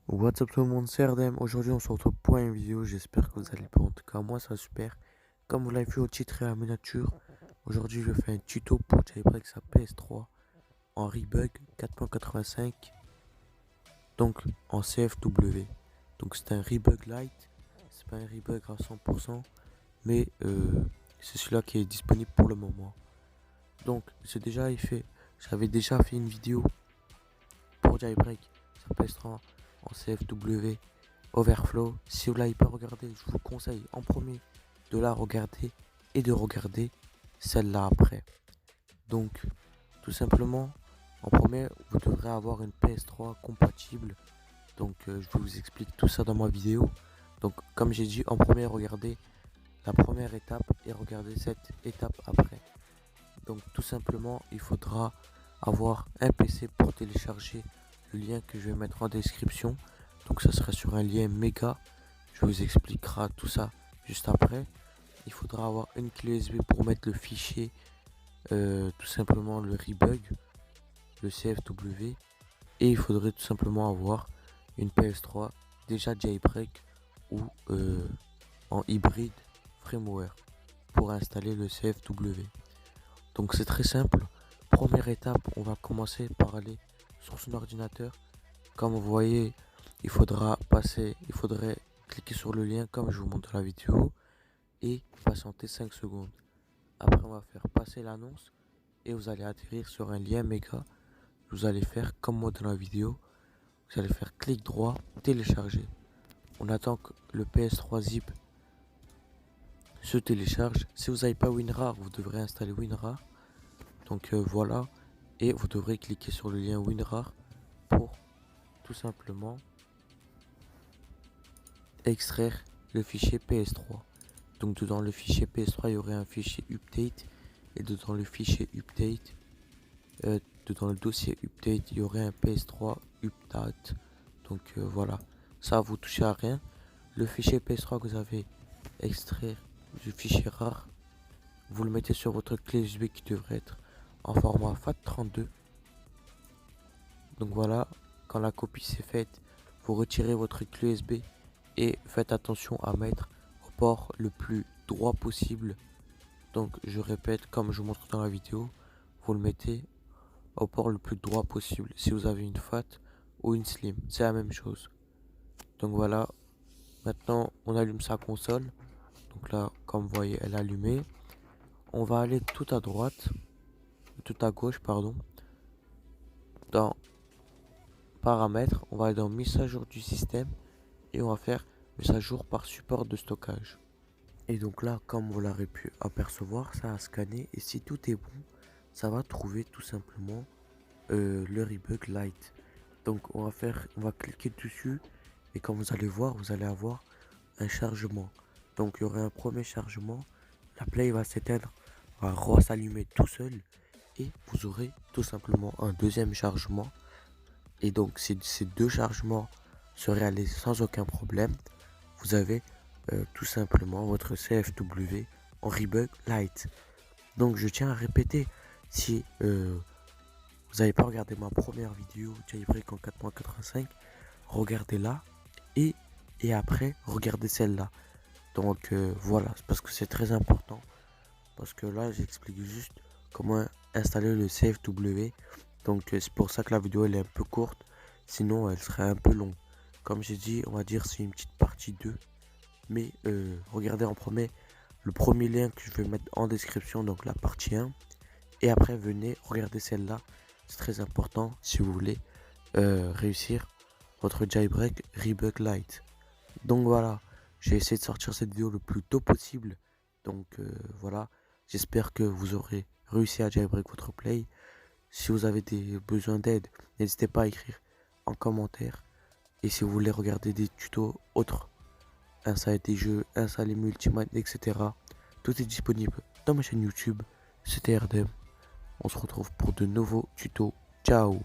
What's up tout le monde, c'est Erdem. Aujourd'hui on se retrouve pour une vidéo, j'espère que vous allez bien. En tout cas moi ça va super. Comme vous l'avez vu au titre et à la miniature, aujourd'hui je fais un tuto pour jailbreak sa PS3 en Rebug 4.85, donc en CFW. Donc c'est un Rebug Lite, c'est pas un Rebug à 100%, mais c'est celui-là qui est disponible pour le moment. Donc j'avais déjà fait une vidéo pour jailbreak sa PS3 en CFW Overflow. Si vous l'avez pas regardé, je vous conseille en premier de la regarder et de regarder celle-là après. Donc, tout simplement, en premier, vous devrez avoir une PS3 compatible. Donc, je vous explique tout ça dans ma vidéo. Donc, comme j'ai dit, en premier, regardez la première étape et regardez cette étape après. Donc, tout simplement, il faudra avoir un PC pour télécharger le lien que je vais mettre en description. Donc ça sera sur un lien méga. Je vous expliquerai tout ça juste après. Il faudra avoir une clé USB pour mettre le fichier, tout simplement le rebug, le CFW. Et il faudrait tout simplement avoir une PS3 déjà jailbreak ou en hybride firmware pour installer le CFW. Donc c'est très simple. Première étape, on va commencer par aller sur son ordinateur. Comme vous voyez, il faudrait cliquer sur le lien comme je vous montre dans la vidéo et patienter 5 secondes. Après, on va faire passer l'annonce et vous allez atterrir sur un lien méga. Vous allez faire comme moi dans la vidéo. Vous allez faire clic droit, télécharger. On attend que le PS3 zip se télécharge. Si vous n'avez pas WinRAR, vous devrez installer WinRAR. Donc voilà, et vous devrez cliquer sur le lien WinRAR pour tout simplement extraire le fichier PS3. Donc dedans le fichier PS3, il y aurait un fichier update et dedans le fichier update, dedans le dossier update, il y aurait un PS3 update. Donc voilà, ça vous touchez à rien. Le fichier PS3 que vous avez extrait du fichier RAR, vous le mettez sur votre clé USB qui devrait être en format FAT32. Donc voilà, quand la copie s'est faite, vous retirez votre clé USB et faites attention à mettre au port le plus droit possible. Donc je répète, comme je vous montre dans la vidéo, vous le mettez au port le plus droit possible. Si vous avez une FAT ou une Slim, c'est la même chose. Donc voilà, maintenant on allume sa console. Donc là, comme vous voyez, elle est allumée. On va aller tout à droite, tout à gauche, pardon, dans paramètres. On va aller dans mise à jour du système et on va faire mise à jour par support de stockage. Et donc là, comme vous l'aurez pu apercevoir, ça a scanné et si tout est bon, ça va trouver tout simplement le Rebug Lite. Donc on va cliquer dessus et comme vous allez voir, vous allez avoir un chargement. Donc il y aura un premier chargement, la play va s'éteindre, va s'allumer tout seul et vous aurez tout simplement un deuxième chargement. Et donc si ces deux chargements se réalisent sans aucun problème, vous avez tout simplement votre CFW en Rebug Lite. Donc je tiens à répéter, si vous n'avez pas regardé ma première vidéo jailbreak en 4.85, regardez-la et après regardez celle-là. Donc voilà, parce que c'est très important. Parce que là j'explique juste comment installer le CFW. Donc c'est pour ça que la vidéo elle est un peu courte. Sinon elle serait un peu longue. Comme j'ai dit, on va dire c'est une petite partie 2. Mais regardez en premier le premier lien que je vais mettre en description, donc la partie 1. Et après venez regarder celle-là. C'est très important si vous voulez réussir votre jailbreak Rebug Lite. Donc voilà, j'ai essayé de sortir cette vidéo le plus tôt possible. Donc voilà, j'espère que vous aurez réussi à jailbreak votre play. Si vous avez des besoins d'aide, n'hésitez pas à écrire en commentaire. Et si vous voulez regarder des tutos autres, installer des jeux, installer Multimine, etc. Tout est disponible dans ma chaîne YouTube. C'était RDM. On se retrouve pour de nouveaux tutos. Ciao!